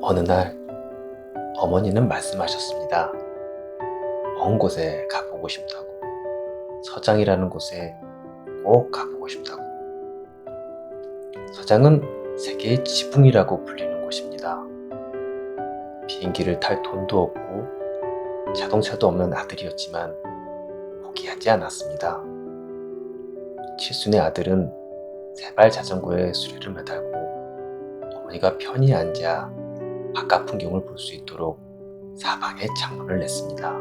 어느 날 어머니는 말씀하셨습니다. 먼 곳에 가보고 싶다고, 서장이라는 곳에 꼭 가보고 싶다고. 서장은 세계의 지붕이라고 불리는 곳입니다. 비행기를 탈 돈도 없고 자동차도 없는 아들이었지만 포기하지 않았습니다. 칠순의 아들은 세발 자전거에 수레를 매달고 어머니가 편히 앉아 바깥 풍경을 볼 수 있도록 사방에 창문을 냈습니다.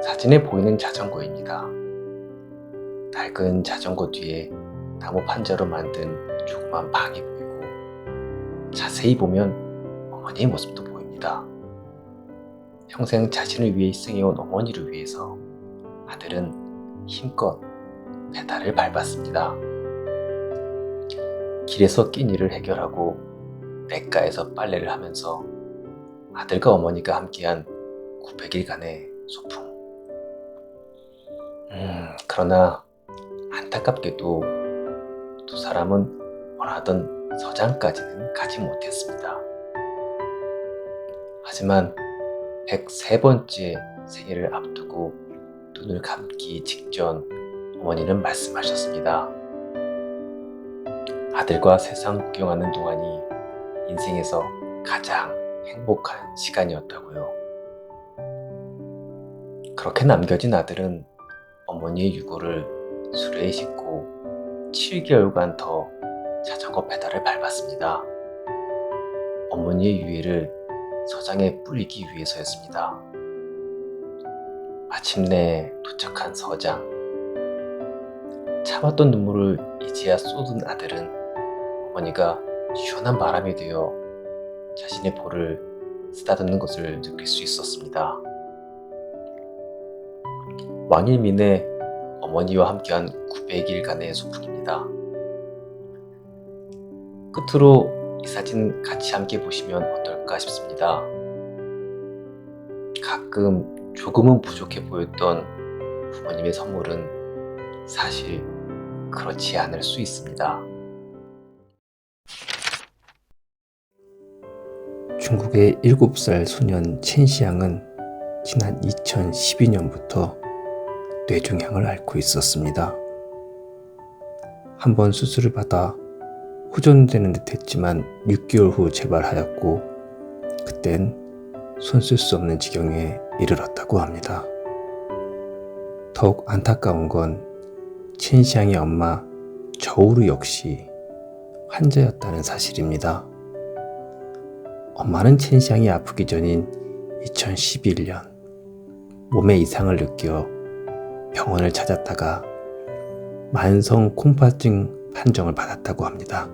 사진에 보이는 자전거입니다. 낡은 자전거 뒤에 나무 판자로 만든 조그만 방이 보이고 자세히 보면 어머니의 모습도 보입니다. 평생 자신을 위해 희생해온 어머니를 위해서 아들은 힘껏 페달을 밟았습니다. 길에서 낀 일을 해결하고 냇가에서 빨래를 하면서 아들과 어머니가 함께한 900일간의 소풍. 그러나 안타깝게도 두 사람은 원하던 서장까지는 가지 못했습니다. 하지만 103번째 생일을 앞두고 눈을 감기 직전 어머니는 말씀하셨습니다. 아들과 세상 구경하는 동안이 인생에서 가장 행복한 시간이었다고요. 그렇게 남겨진 아들은 어머니의 유고를 수레에 싣고 7개월간 더 자전거 페달을 밟았습니다. 어머니의 유해를 서장에 뿌리기 위해서였습니다. 마침내 도착한 서장. 참았던 눈물을 이제야 쏟은 아들은 어머니가 시원한 바람이 되어 자신의 볼을 쓰다듬는 것을 느낄 수 있었습니다. 왕일민의 어머니와 함께한 900일간의 소풍입니다. 끝으로 이 사진 같이 함께 보시면 어떨까 싶습니다. 가끔 조금은 부족해 보였던 부모님의 선물은 사실 그렇지 않을 수 있습니다. 중국의 7살 소년 첸시양은 지난 2012년부터 뇌종양을 앓고 있었습니다. 한번 수술을 받아 호전되는 듯 했지만 6개월 후 재발하였고 그땐 손 쓸 수 없는 지경에 이르렀다고 합니다. 더욱 안타까운 건 첸시양의 엄마 저우루 역시 환자였다는 사실입니다. 엄마는 첸시양이 아프기 전인 2011년 몸에 이상을 느껴 병원을 찾았다가 만성 콩팥증 판정을 받았다고 합니다.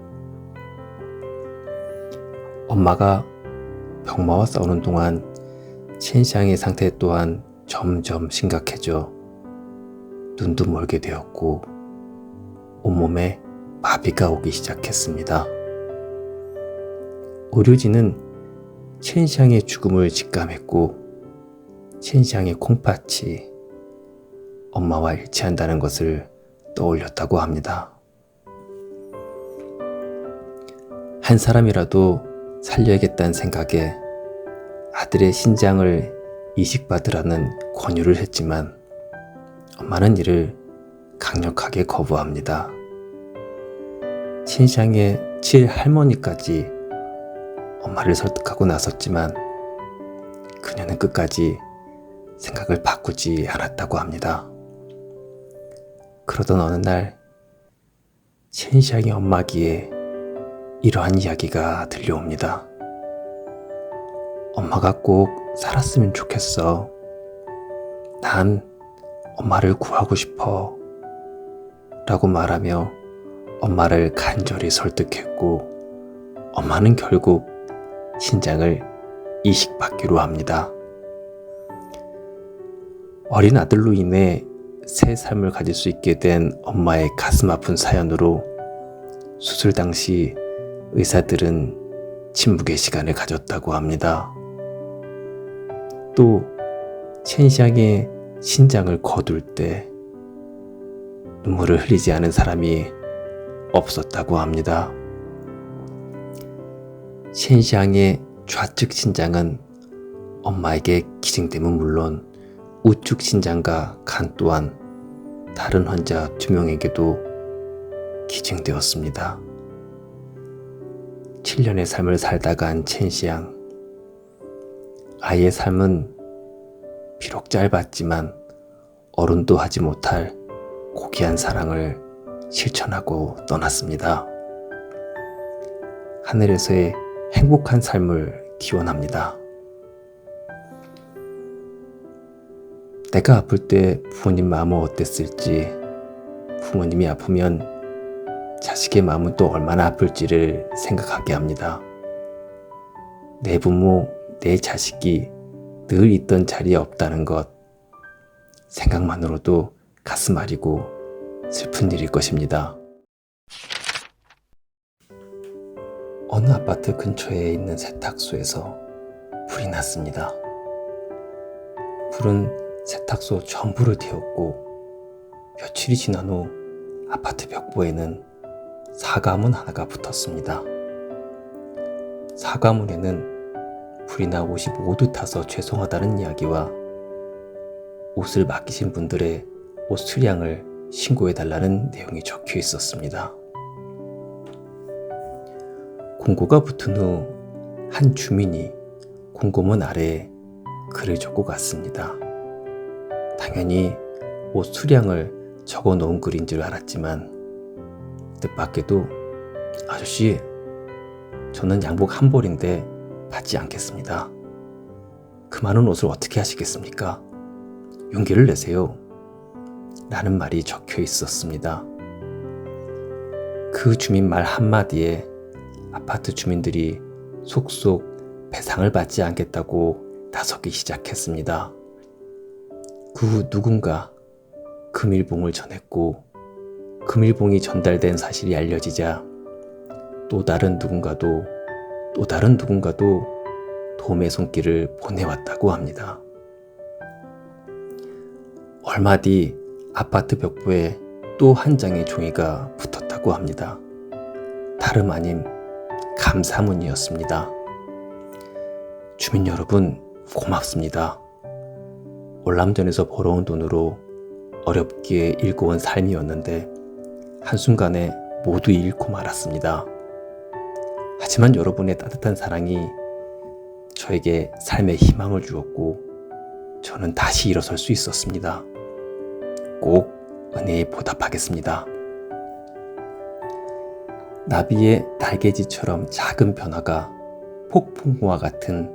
엄마가 병마와 싸우는 동안 첸시양의 상태 또한 점점 심각해져 눈도 멀게 되었고 온몸에 마비가 오기 시작했습니다. 의료진은 첸시양의 죽음을 직감했고 첸시양의 콩팥이 엄마와 일치한다는 것을 떠올렸다고 합니다. 한 사람이라도 살려야겠다는 생각에 아들의 신장을 이식받으라는 권유를 했지만 엄마는 이를 강력하게 거부합니다. 첸시양의 칠할머니까지 엄마를 설득하고 나섰지만 그녀는 끝까지 생각을 바꾸지 않았다고 합니다. 그러던 어느 날 첸시양의 엄마 귀에 이러한 이야기가 들려옵니다. 엄마가 꼭 살았으면 좋겠어. 난 엄마를 구하고 싶어. 라고 말하며 엄마를 간절히 설득했고 엄마는 결국 신장을 이식받기로 합니다. 어린 아들로 인해 새 삶을 가질 수 있게 된 엄마의 가슴 아픈 사연으로 수술 당시 의사들은 침묵의 시간을 가졌다고 합니다. 또 첸시양의 신장을 거둘 때 눈물을 흘리지 않은 사람이 없었다고 합니다. 첸시앙의 좌측 신장은 엄마에게 기증됨은 물론 우측 신장과 간 또한 다른 환자 2명에게도 기증되었습니다. 7년의 삶을 살다 간 첸시앙. 아이의 삶은 비록 짧았지만 어른도 하지 못할 고귀한 사랑을 실천하고 떠났습니다. 하늘에서의 행복한 삶을 기원합니다. 내가 아플 때 부모님 마음은 어땠을지, 부모님이 아프면 자식의 마음은 또 얼마나 아플지를 생각하게 합니다. 내 부모, 내 자식이 늘 있던 자리에 없다는 것, 생각만으로도 가슴 아리고 슬픈 일일 것입니다. 어느 아파트 근처에 있는 세탁소에서 불이 났습니다. 불은 세탁소 전부를 태웠고 며칠이 지난 후 아파트 벽보에는 사과문 하나가 붙었습니다. 사과문에는 불이나 옷이 모두 타서 죄송하다는 이야기와 옷을 맡기신 분들의 옷 수량을 신고해달라는 내용이 적혀 있었습니다. 공고가 붙은 후 한 주민이 공고문 아래에 글을 적고 갔습니다. 당연히 옷 수량을 적어 놓은 글인 줄 알았지만 뜻밖에도 아저씨, 저는 양복 한 벌인데 받지 않겠습니다. 그 많은 옷을 어떻게 하시겠습니까? 용기를 내세요. 라는 말이 적혀 있었습니다. 그 주민 말 한마디에 아파트 주민들이 속속 배상을 받지 않겠다고 나서기 시작했습니다. 그 후 누군가 금일봉을 전했고 금일봉이 전달된 사실이 알려지자 또 다른 누군가도 도움의 손길을 보내왔다고 합니다. 얼마 뒤 아파트 벽보에 또 한 장의 종이가 붙었다고 합니다. 다름 아닌 감사문이었습니다. 주민 여러분, 고맙습니다. 월남전에서 벌어온 돈으로 어렵게 일궈온 삶이었는데 한순간에 모두 잃고 말았습니다. 하지만 여러분의 따뜻한 사랑이 저에게 삶의 희망을 주었고 저는 다시 일어설 수 있었습니다. 꼭 은혜에 보답하겠습니다. 나비의 날개짓처럼 작은 변화가 폭풍우와 같은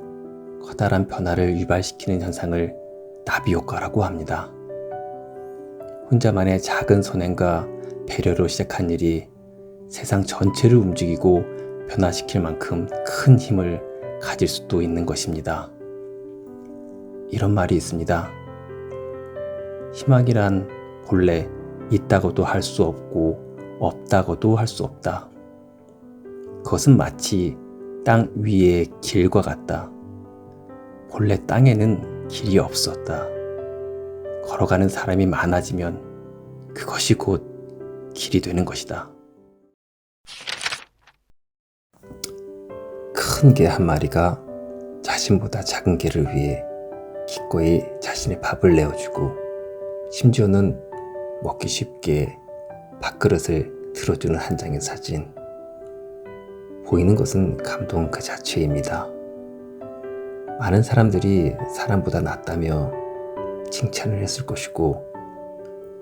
커다란 변화를 유발시키는 현상을 나비 효과라고 합니다. 혼자만의 작은 선행과 배려로 시작한 일이 세상 전체를 움직이고 변화시킬 만큼 큰 힘을 가질 수도 있는 것입니다. 이런 말이 있습니다. 희망이란 본래 있다고도 할 수 없고 없다고도 할 수 없다. 그것은 마치 땅 위의 길과 같다. 본래 땅에는 길이 없었다. 걸어가는 사람이 많아지면 그것이 곧 길이 되는 것이다. 큰 개 한 마리가 자신보다 작은 개를 위해 기꺼이 자신의 밥을 내어주고 심지어는 먹기 쉽게 밥그릇을 들어주는 한 장의 사진. 보이는 것은 감동 그 자체입니다. 많은 사람들이 사람보다 낫다며 칭찬을 했을 것이고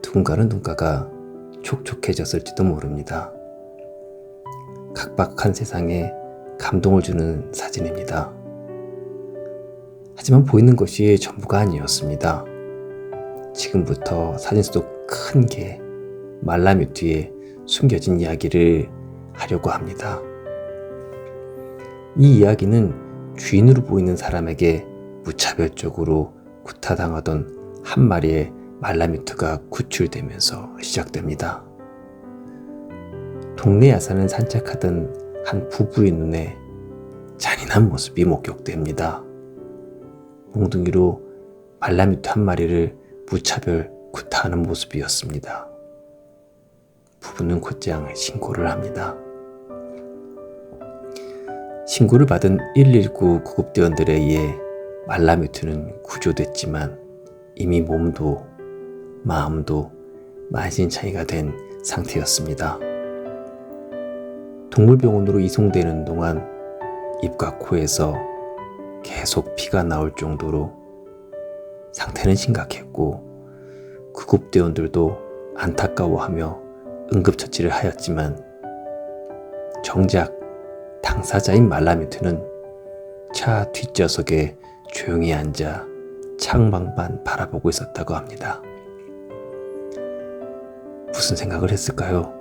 누군가는 눈가가 촉촉해졌을지도 모릅니다. 각박한 세상에 감동을 주는 사진입니다. 하지만 보이는 것이 전부가 아니었습니다. 지금부터 사진 속 큰 개, 말라뮤트에 숨겨진 이야기를 하려고 합니다. 이 이야기는 주인으로 보이는 사람에게 무차별적으로 구타당하던 한 마리의 말라뮤트가 구출되면서 시작됩니다. 동네 야산을 산책하던 한 부부의 눈에 잔인한 모습이 목격됩니다. 몽둥이로 말라뮤트 한 마리를 무차별 구타하는 모습이었습니다. 부부는 곧장 신고를 합니다. 신고를 받은 119 구급대원들에 의해 말라뮤트는 구조됐지만 이미 몸도 마음도 만신창이가 된 상태였습니다. 동물병원으로 이송되는 동안 입과 코에서 계속 피가 나올 정도로 상태는 심각했고 구급대원들도 안타까워하며 응급처치를 하였지만 정작 당사자인 말라뮤트는 차 뒷좌석에 조용히 앉아 창밖만 바라보고 있었다고 합니다. 무슨 생각을 했을까요?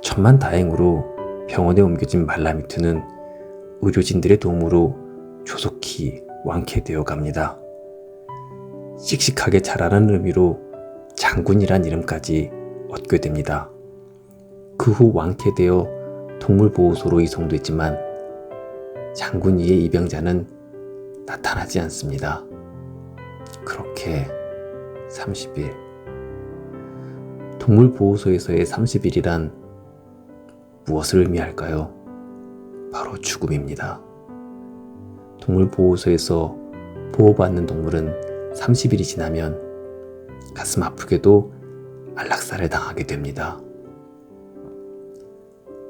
천만다행으로 병원에 옮겨진 말라뮤트는 의료진들의 도움으로 조속히 완쾌되어 갑니다. 씩씩하게 자라는 의미로 장군이란 이름까지 얻게 됩니다. 그 후 완쾌되어 동물보호소로 이송됐지만 장군이의 입양자는 나타나지 않습니다. 그렇게 30일. 동물보호소에서의 30일이란 무엇을 의미할까요? 바로 죽음입니다. 동물보호소에서 보호받는 동물은 30일이 지나면 가슴 아프게도 안락사를 당하게 됩니다.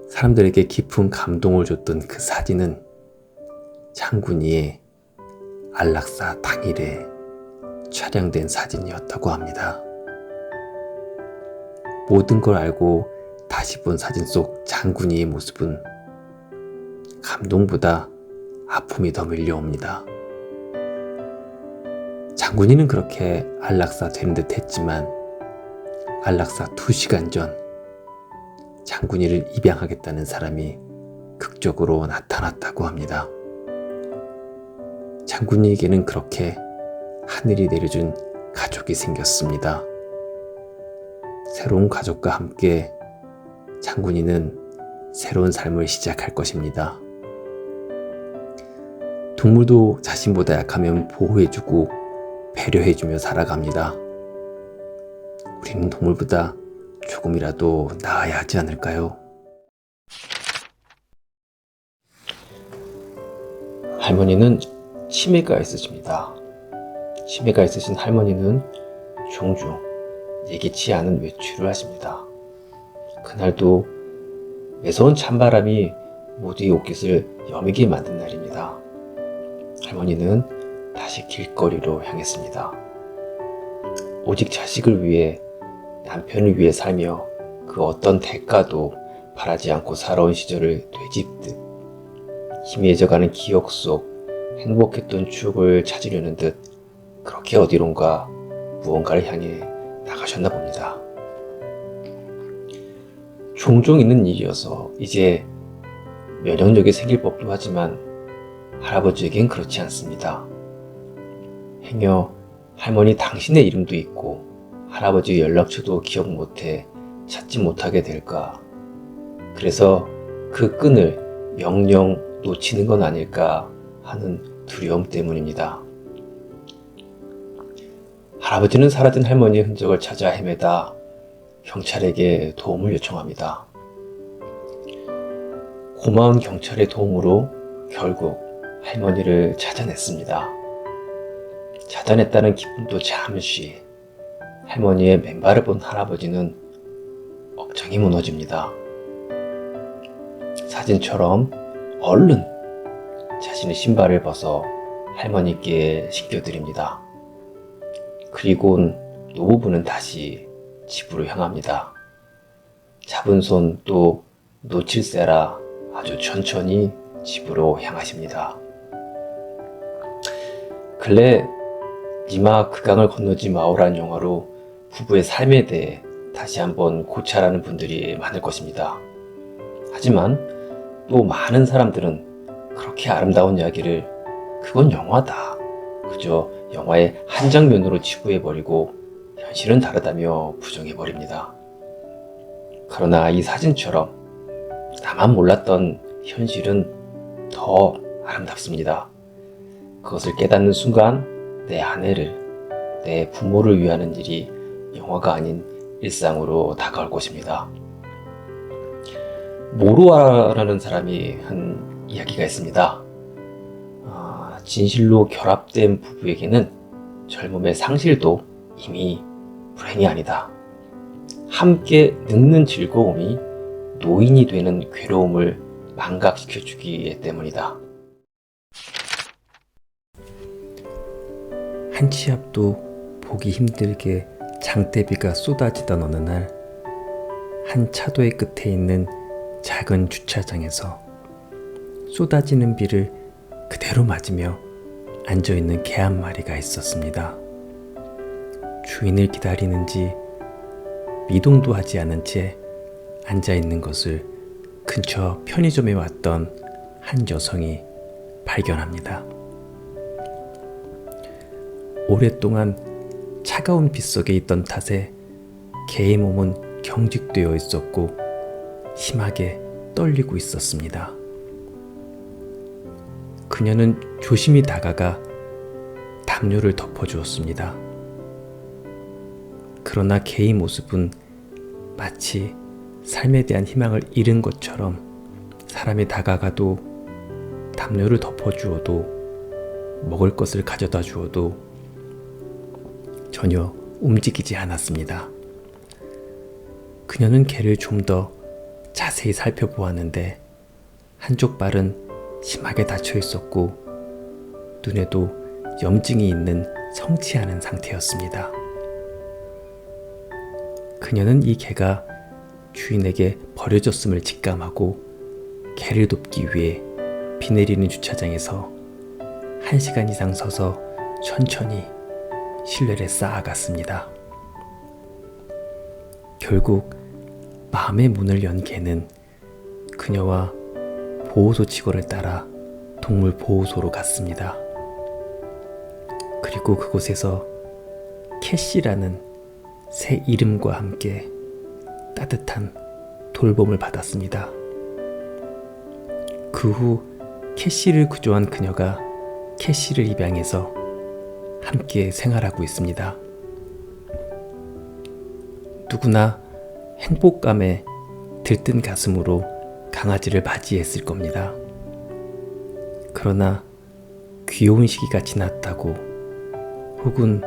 사람들에게 깊은 감동을 줬던 그 사진은 장군이의 안락사 당일에 촬영된 사진이었다고 합니다. 모든 걸 알고 다시 본 사진 속 장군이의 모습은 감동보다 아픔이 더 밀려옵니다. 장군이는 그렇게 안락사 되는 듯 했지만 안락사 2시간 전 장군이를 입양하겠다는 사람이 극적으로 나타났다고 합니다. 장군이에게는 그렇게 하늘이 내려준 가족이 생겼습니다. 새로운 가족과 함께 장군이는 새로운 삶을 시작할 것입니다. 동물도 자신보다 약하면 보호해주고 배려해주며 살아갑니다. 우리는 동물보다 조금이라도 나아야 하지 않을까요? 할머니는 치매가 있으십니다. 치매가 있으신 할머니는 종종 예기치 않은 외출을 하십니다. 그날도 매서운 찬바람이 모두의 옷깃을 여미게 만든 날입니다. 할머니는 다시 길거리로 향했습니다. 오직 자식을 위해, 남편을 위해 살며 그 어떤 대가도 바라지 않고 살아온 시절을 되짚듯 희미해져가는 기억 속 행복했던 추억을 찾으려는 듯 그렇게 어디론가 무언가를 향해 나가셨나 봅니다. 종종 있는 일이어서 이제 면역력이 생길 법도 하지만 할아버지에겐 그렇지 않습니다. 행여 할머니 당신의 이름도 있고 할아버지 연락처도 기억 못해 찾지 못하게 될까. 그래서 그 끈을 영영 놓치는 건 아닐까 하는 두려움 때문입니다. 할아버지는 사라진 할머니의 흔적을 찾아 헤매다 경찰에게 도움을 요청합니다. 고마운 경찰의 도움으로 결국 할머니를 찾아냈습니다. 찾아냈다는 기쁨도 잠시, 할머니의 맨발을 본 할아버지는 억장이 무너집니다. 사진처럼 얼른 자신의 신발을 벗어 할머니께 신겨드립니다. 그리곤 노부부는 다시 집으로 향합니다. 잡은 손 또 놓칠세라 아주 천천히 집으로 향하십니다. 근래 니마 그강을 건너지 마오라는 영화로 부부의 삶에 대해 다시 한번 고찰하는 분들이 많을 것입니다. 하지만 또 많은 사람들은 그렇게 아름다운 이야기를 그건 영화다, 그저 영화의 한 장면으로 치부해버리고 현실은 다르다며 부정해버립니다. 그러나 이 사진처럼 나만 몰랐던 현실은 더 아름답습니다. 그것을 깨닫는 순간 내 아내를, 내 부모를 위하는 일이 영화가 아닌 일상으로 다가올 것입니다. 모로아라는 사람이 한 이야기가 있습니다. 진실로 결합된 부부에게는 젊음의 상실도 이미 불행이 아니다. 함께 늙는 즐거움이 노인이 되는 괴로움을 망각시켜주기 때문이다. 한 치 앞도 보기 힘들게 장대비가 쏟아지던 어느 날, 한 차도의 끝에 있는 작은 주차장에서 쏟아지는 비를 그대로 맞으며 앉아있는 개 한 마리가 있었습니다. 주인을 기다리는지 미동도 하지 않은 채 앉아있는 것을 근처 편의점에 왔던 한 여성이 발견합니다. 오랫동안 차가운 빗속에 있던 탓에 개의 몸은 경직되어 있었고 심하게 떨리고 있었습니다. 그녀는 조심히 다가가 담요를 덮어주었습니다. 그러나 개의 모습은 마치 삶에 대한 희망을 잃은 것처럼 사람이 다가가도 담요를 덮어주어도 먹을 것을 가져다 주어도 전혀 움직이지 않았습니다. 그녀는 개를 좀 더 자세히 살펴보았는데 한쪽 발은 심하게 닫혀 있었고 눈에도 염증이 있는 성취하는 상태였습니다. 그녀는 이 개가 주인에게 버려졌음을 직감하고 개를 돕기 위해 비 내리는 주차장에서 1시간 이상 서서 천천히 실내를 쌓아갔습니다. 결국 마음의 문을 연 개는 그녀와 보호소 직원을 따라 동물 보호소로 갔습니다. 그리고 그곳에서 캐시라는 새 이름과 함께 따뜻한 돌봄을 받았습니다. 그 후 캐시를 구조한 그녀가 캐시를 입양해서 함께 생활하고 있습니다. 누구나 행복감에 들뜬 가슴으로 강아지를 맞이했을 겁니다. 그러나 귀여운 시기가 지났다고 혹은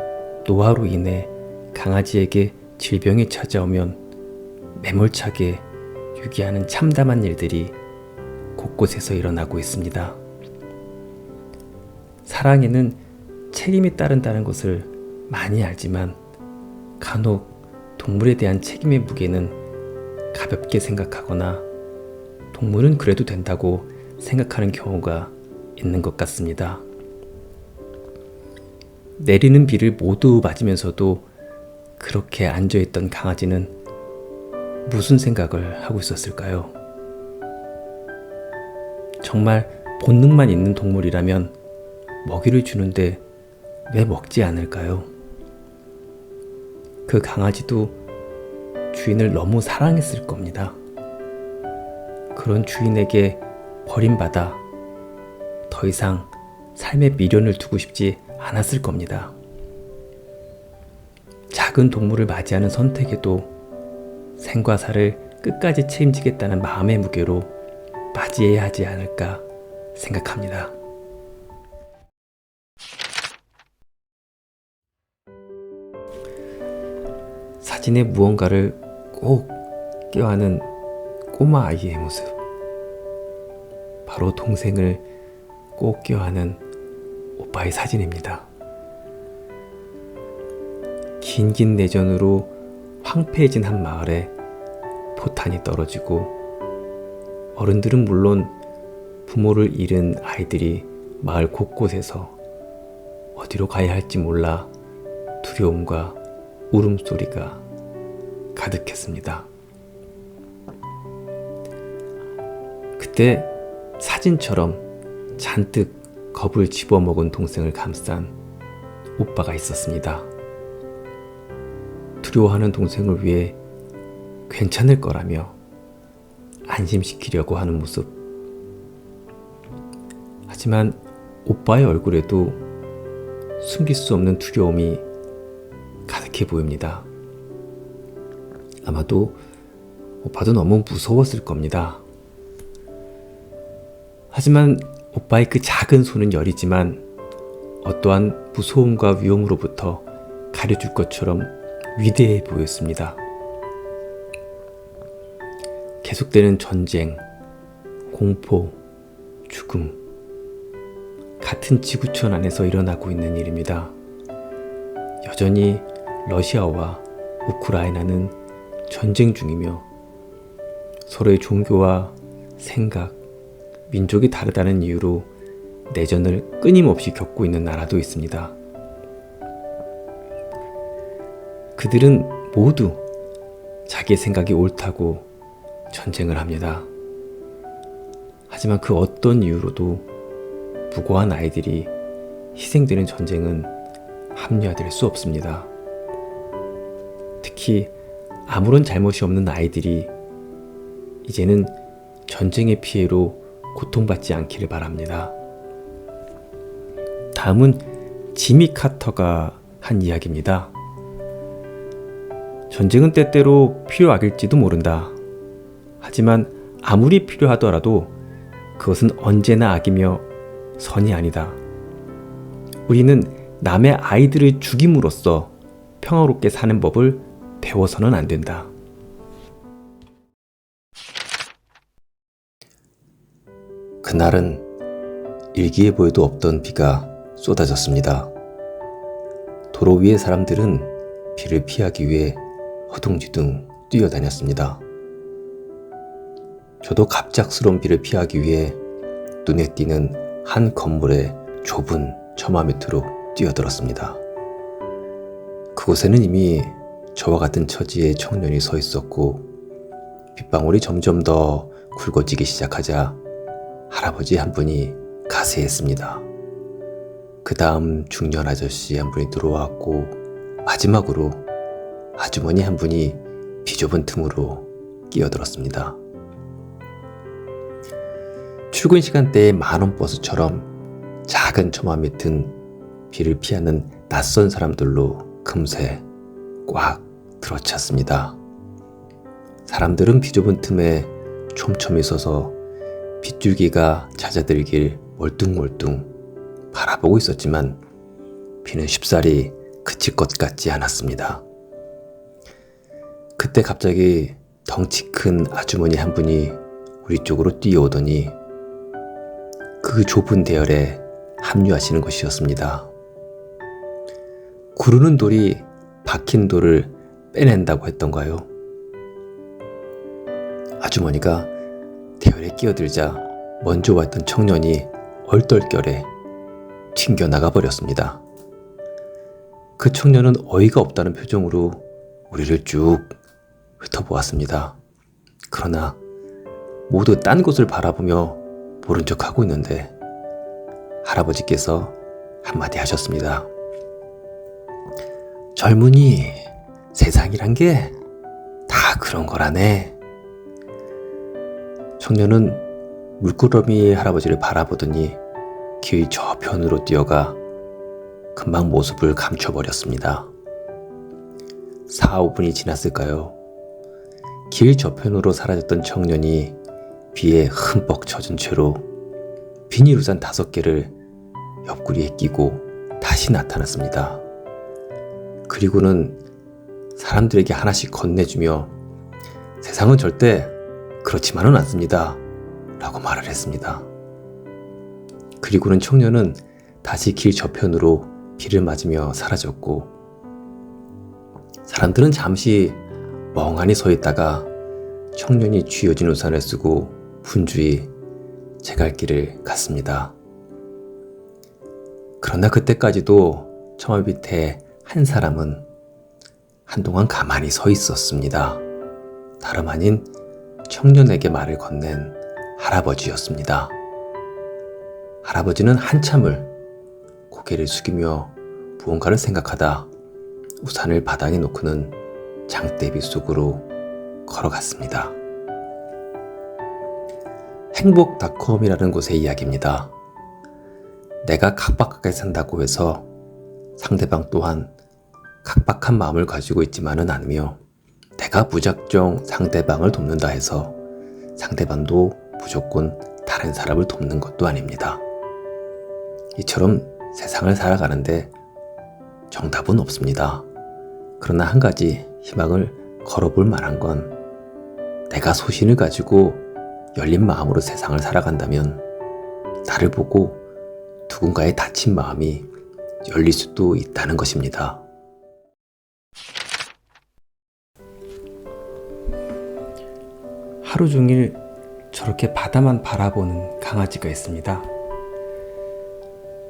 노화로 인해 강아지에게 질병이 찾아오면 매몰차게 유기하는 참담한 일들이 곳곳에서 일어나고 있습니다. 사랑에는 책임이 따른다는 것을 많이 알지만 간혹 동물에 대한 책임의 무게는 가볍게 생각하거나 동물은 그래도 된다고 생각하는 경우가 있는 것 같습니다. 내리는 비를 모두 맞으면서도 그렇게 앉아있던 강아지는 무슨 생각을 하고 있었을까요? 정말 본능만 있는 동물이라면 먹이를 주는데 왜 먹지 않을까요? 그 강아지도 주인을 너무 사랑했을 겁니다. 그런 주인에게 버림받아 더 이상 삶의 미련을 두고 싶지 않았을 겁니다. 작은 동물을 맞이하는 선택에도 생과 사를 끝까지 책임지겠다는 마음의 무게로 맞이해야 하지 않을까 생각합니다. 사진에 무언가를 꼭 껴안은 꼬마 아이의 모습, 바로 동생을 꼭 껴안은 오빠의 사진입니다. 긴 내전으로 황폐해진 한 마을에 포탄이 떨어지고 어른들은 물론 부모를 잃은 아이들이 마을 곳곳에서 어디로 가야 할지 몰라 두려움과 울음소리가 가득했습니다. 그때 사진처럼 잔뜩 겁을 집어먹은 동생을 감싼 오빠가 있었습니다. 두려워하는 동생을 위해 괜찮을 거라며 안심시키려고 하는 모습. 하지만 오빠의 얼굴에도 숨길 수 없는 두려움이 가득해 보입니다. 아마도 오빠도 너무 무서웠을 겁니다. 하지만 오빠의 그 작은 손은 여리지만 어떠한 무서움과 위험으로부터 가려줄 것처럼 위대해 보였습니다. 계속되는 전쟁, 공포, 죽음, 같은 지구촌 안에서 일어나고 있는 일입니다. 여전히 러시아와 우크라이나는 전쟁 중이며 서로의 종교와 생각, 민족이 다르다는 이유로 내전을 끊임없이 겪고 있는 나라도 있습니다. 그들은 모두 자기의 생각이 옳다고 전쟁을 합니다. 하지만 그 어떤 이유로도 무고한 아이들이 희생되는 전쟁은 합리화될 수 없습니다. 특히 아무런 잘못이 없는 아이들이 이제는 전쟁의 피해로 고통받지 않기를 바랍니다. 다음은 지미 카터가 한 이야기입니다. 전쟁은 때때로 필요하길지도 모른다. 하지만 아무리 필요하더라도 그것은 언제나 악이며 선이 아니다. 우리는 남의 아이들을 죽임으로써 평화롭게 사는 법을 배워서는 안 된다. 그날은 일기예보에도 없던 비가 쏟아졌습니다. 도로 위의 사람들은 비를 피하기 위해 허둥지둥 뛰어다녔습니다. 저도 갑작스러운 비를 피하기 위해 눈에 띄는 한 건물의 좁은 처마 밑으로 뛰어들었습니다. 그곳에는 이미 저와 같은 처지의 청년이 서 있었고 빗방울이 점점 더 굵어지기 시작하자 할아버지 한 분이 가세했습니다. 그 다음 중년 아저씨 한 분이 들어왔고 마지막으로 아주머니 한 분이 비좁은 틈으로 끼어들었습니다. 출근 시간대의 만원 버스처럼 작은 처마 밑은 비를 피하는 낯선 사람들로 금세 꽉 들어찼습니다. 사람들은 비좁은 틈에 촘촘히 서서 빗줄기가 잦아들길 멀뚱멀뚱 바라보고 있었지만 비는 쉽사리 그칠 것 같지 않았습니다. 그때 갑자기 덩치 큰 아주머니 한 분이 우리 쪽으로 뛰어오더니 그 좁은 대열에 합류하시는 것이었습니다. 구르는 돌이 박힌 돌을 빼낸다고 했던가요? 아주머니가 대열에 끼어들자 먼저 왔던 청년이 얼떨결에 튕겨나가 버렸습니다. 그 청년은 어이가 없다는 표정으로 우리를 쭉 훑어보았습니다. 그러나 모두 딴 곳을 바라보며 모른 척하고 있는데 할아버지께서 한마디 하셨습니다. 젊은이, 세상이란 게 다 그런 거라네. 청년은 물끄러미 할아버지를 바라보더니 길 저편으로 뛰어가 금방 모습을 감춰버렸습니다. 4, 5분이 지났을까요? 길 저편으로 사라졌던 청년이 비에 흠뻑 젖은 채로 비닐우산 5개를 옆구리에 끼고 다시 나타났습니다. 그리고는 사람들에게 하나씩 건네주며 세상은 절대 그렇지만은 않습니다. 라고 말을 했습니다. 그리고는 청년은 다시 길 저편으로 비를 맞으며 사라졌고 사람들은 잠시 멍하니 서 있다가 청년이 쥐어진 우산을 쓰고 분주히 제 갈 길을 갔습니다. 그러나 그때까지도 처마 밑에 한 사람은 한동안 가만히 서 있었습니다. 다름 아닌 청년에게 말을 건넨 할아버지였습니다. 할아버지는 한참을 고개를 숙이며 무언가를 생각하다 우산을 바닥에 놓고는 장대비 속으로 걸어갔습니다. 행복닷컴이라는 곳의 이야기입니다. 내가 각박하게 산다고 해서 상대방 또한 각박한 마음을 가지고 있지만은 않으며 내가 무작정 상대방을 돕는다 해서 상대방도 무조건 다 다른 사람을 돕는 것도 아닙니다. 이처럼 세상을 살아가는데 정답은 없습니다. 그러나 한 가지 희망을 걸어볼 만한 건 내가 소신을 가지고 열린 마음으로 세상을 살아간다면 나를 보고 누군가의 다친 마음이 열릴 수도 있다는 것입니다. 하루 종일 저렇게 바다만 바라보는 강아지가 있습니다.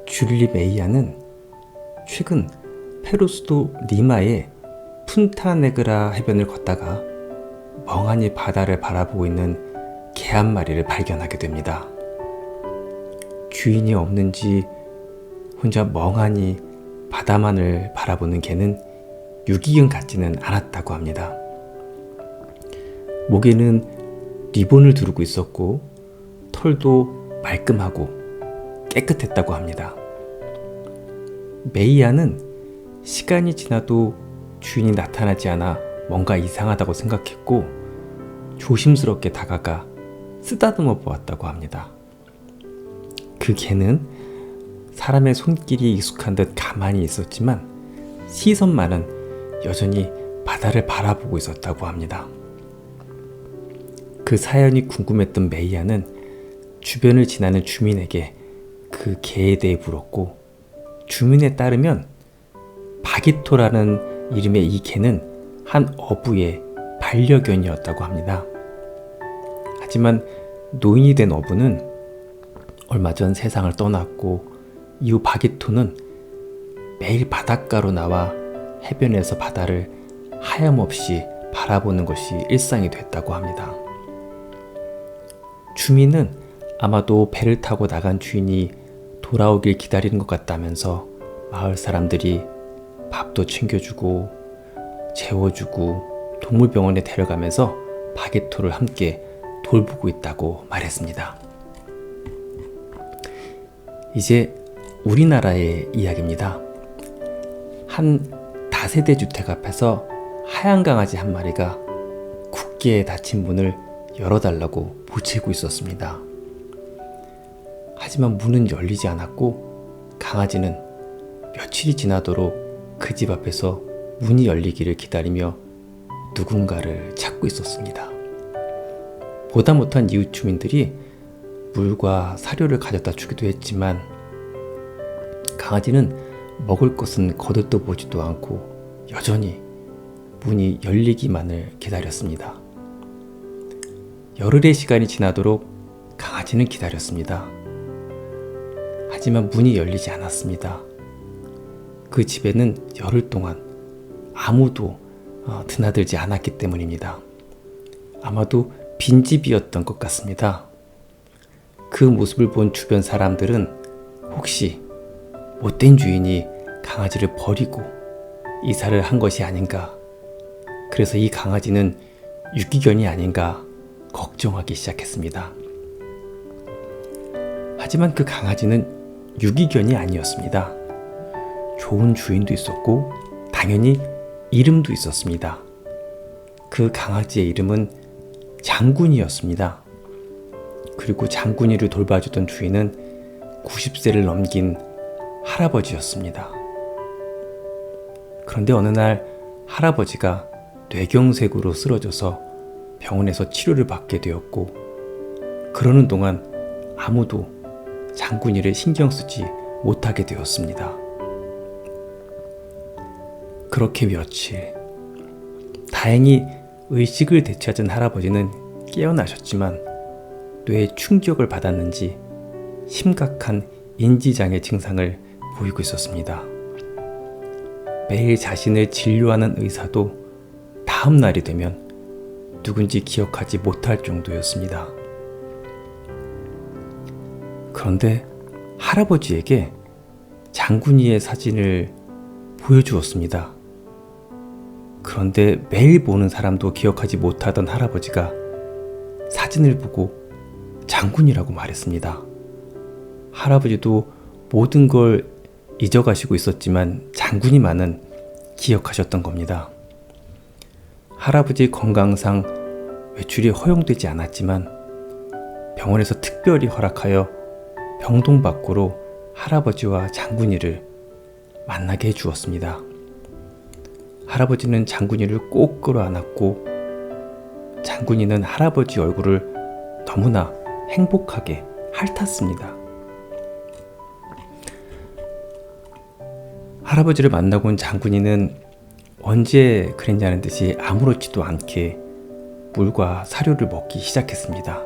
줄리 메이아는 최근 페루 수도 리마의 푼타네그라 해변을 걷다가 멍하니 바다를 바라보고 있는 개 한 마리를 발견하게 됩니다. 주인이 없는지 혼자 멍하니 바다만을 바라보는 개는 유기견 같지는 않았다고 합니다. 목에는 리본을 두르고 있었고 털도 말끔하고 깨끗했다고 합니다. 메이아는 시간이 지나도 주인이 나타나지 않아 뭔가 이상하다고 생각했고 조심스럽게 다가가 쓰다듬어 보았다고 합니다. 그 개는 사람의 손길이 익숙한 듯 가만히 있었지만 시선만은 여전히 바다를 바라보고 있었다고 합니다. 그 사연이 궁금했던 메이아는 주변을 지나는 주민에게 그 개에 대해 물었고 주민에 따르면 바기토라는 이름의 이 개는 한 어부의 반려견이었다고 합니다. 하지만 노인이 된 어부는 얼마 전 세상을 떠났고 이후 바기토는 매일 바닷가로 나와 해변에서 바다를 하염없이 바라보는 것이 일상이 됐다고 합니다. 주민은 아마도 배를 타고 나간 주인이 돌아오길 기다리는 것 같다면서 마을 사람들이 밥도 챙겨주고 재워주고 동물병원에 데려가면서 바게토를 함께 돌보고 있다고 말했습니다. 이제 우리나라의 이야기입니다. 한 다세대 주택 앞에서 하얀 강아지 한 마리가 굳게 닫힌 문을 열어달라고 보채고 있었습니다. 하지만 문은 열리지 않았고 강아지는 며칠이 지나도록 그 집 앞에서 문이 열리기를 기다리며 누군가를 찾고 있었습니다. 보다 못한 이웃 주민들이 물과 사료를 가져다 주기도 했지만 강아지는 먹을 것은 거들떠 보지도 않고 여전히 문이 열리기만을 기다렸습니다. 열흘의 시간이 지나도록 강아지는 기다렸습니다. 하지만 문이 열리지 않았습니다. 그 집에는 열흘 동안 아무도 드나들지 않았기 때문입니다. 아마도 빈집이었던 것 같습니다. 그 모습을 본 주변 사람들은 혹시 못된 주인이 강아지를 버리고 이사를 한 것이 아닌가, 그래서 이 강아지는 유기견이 아닌가 걱정하기 시작했습니다. 하지만 그 강아지는 유기견이 아니었습니다. 좋은 주인도 있었고 당연히 이름도 있었습니다. 그 강아지의 이름은 장군이었습니다. 그리고 장군이를 돌봐주던 주인은 90세를 넘긴 할아버지였습니다. 그런데 어느 날 할아버지가 뇌경색으로 쓰러져서 병원에서 치료를 받게 되었고 그러는 동안 아무도 장군이를 신경 쓰지 못하게 되었습니다. 그렇게 며칠, 다행히 의식을 되찾은 할아버지는 깨어나셨지만 뇌에 충격을 받았는지 심각한 인지장애 증상을 보이고 있었습니다. 매일 자신을 진료하는 의사도 다음 날이 되면 누군지 기억하지 못할 정도였습니다. 그런데 할아버지에게 장군이의 사진을 보여주었습니다. 그런데 매일 보는 사람도 기억하지 못하던 할아버지가 사진을 보고 장군이라고 말했습니다. 할아버지도 모든 걸 잊어가시고 있었지만 장군이만은 기억하셨던 겁니다. 할아버지 건강상 외출이 허용되지 않았지만 병원에서 특별히 허락하여 병동 밖으로 할아버지와 장군이를 만나게 해주었습니다. 할아버지는 장군이를 꼭 끌어안았고 장군이는 할아버지 얼굴을 너무나 행복하게 핥았습니다. 할아버지를 만나고 온 장군이는 언제 그랬냐는 듯이 아무렇지도 않게 물과 사료를 먹기 시작했습니다.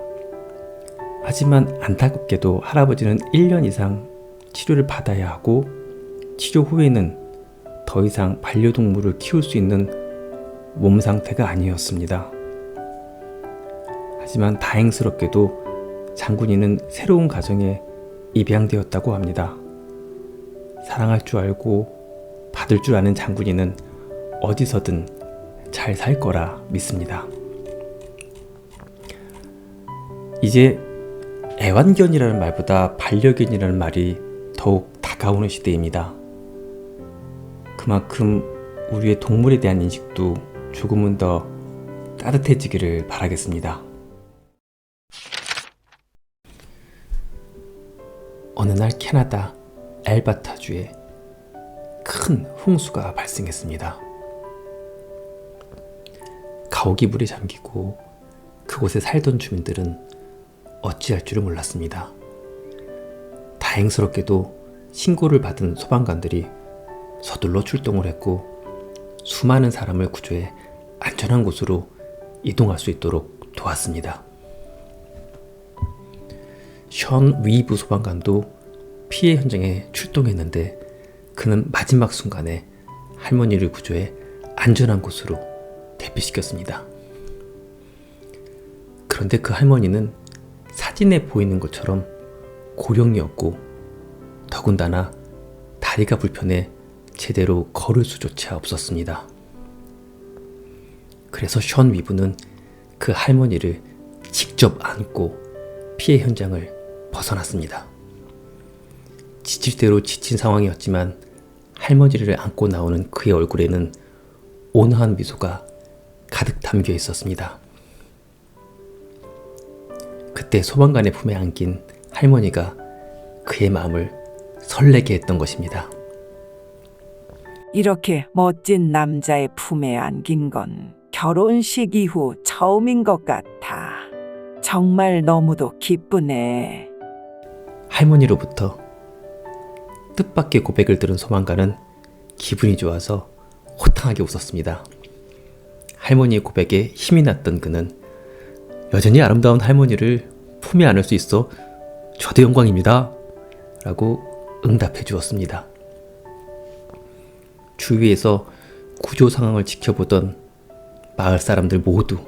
하지만 안타깝게도 할아버지는 1년 이상 치료를 받아야 하고 치료 후에는 더 이상 반려동물을 키울 수 있는 몸 상태가 아니었습니다. 하지만 다행스럽게도 장군이는 새로운 가정에 입양되었다고 합니다. 사랑할 줄 알고 받을 줄 아는 장군이는 어디서든 잘 살 거라 믿습니다. 이제 애완견이라는 말보다 반려견이라는 말이 더욱 다가오는 시대입니다. 그만큼 우리의 동물에 대한 인식도 조금은 더 따뜻해지기를 바라겠습니다. 어느 날 캐나다 알바타주에 큰 홍수가 발생했습니다. 가옥이 물에 잠기고 그곳에 살던 주민들은 어찌할 줄을 몰랐습니다. 다행스럽게도 신고를 받은 소방관들이 서둘러 출동을 했고 수많은 사람을 구조해 안전한 곳으로 이동할 수 있도록 도왔습니다. 션 위브 소방관도 피해 현장에 출동했는데 그는 마지막 순간에 할머니를 구조해 안전한 곳으로 대피시켰습니다. 그런데 그 할머니는 사진에 보이는 것처럼 고령이었고 더군다나 다리가 불편해 제대로 걸을 수조차 없었습니다. 그래서 션 위브는 그 할머니를 직접 안고 피해 현장을 벗어났습니다. 지칠 대로 지친 상황이었지만 할머니를 안고 나오는 그의 얼굴에는 온화한 미소가 가득 담겨 있었습니다. 그때 소방관의 품에 안긴 할머니가 그의 마음을 설레게 했던 것입니다. 이렇게 멋진 남자의 품에 안긴 건 결혼식 이후 처음인 것 같아. 정말 너무도 기쁘네. 할머니로부터 뜻밖의 고백을 들은 소방관은 기분이 좋아서 호탕하게 웃었습니다. 할머니의 고백에 힘이 났던 그는 여전히 아름다운 할머니를 품에 안을 수 있어 저도 영광입니다 라고 응답해 주었습니다. 주위에서 구조 상황을 지켜보던 마을 사람들 모두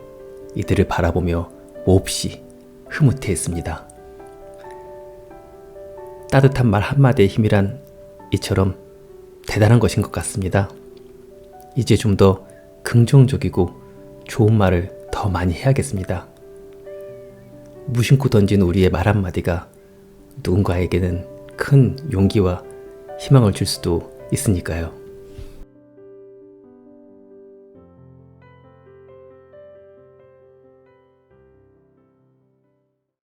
이들을 바라보며 몹시 흐뭇해했습니다. 따뜻한 말 한마디의 힘이란 이처럼 대단한 것인 것 같습니다. 이제 좀 더 긍정적이고 좋은 말을 더 많이 해야겠습니다. 무심코 던진 우리의 말 한마디가 누군가에게는 큰 용기와 희망을 줄 수도 있으니까요.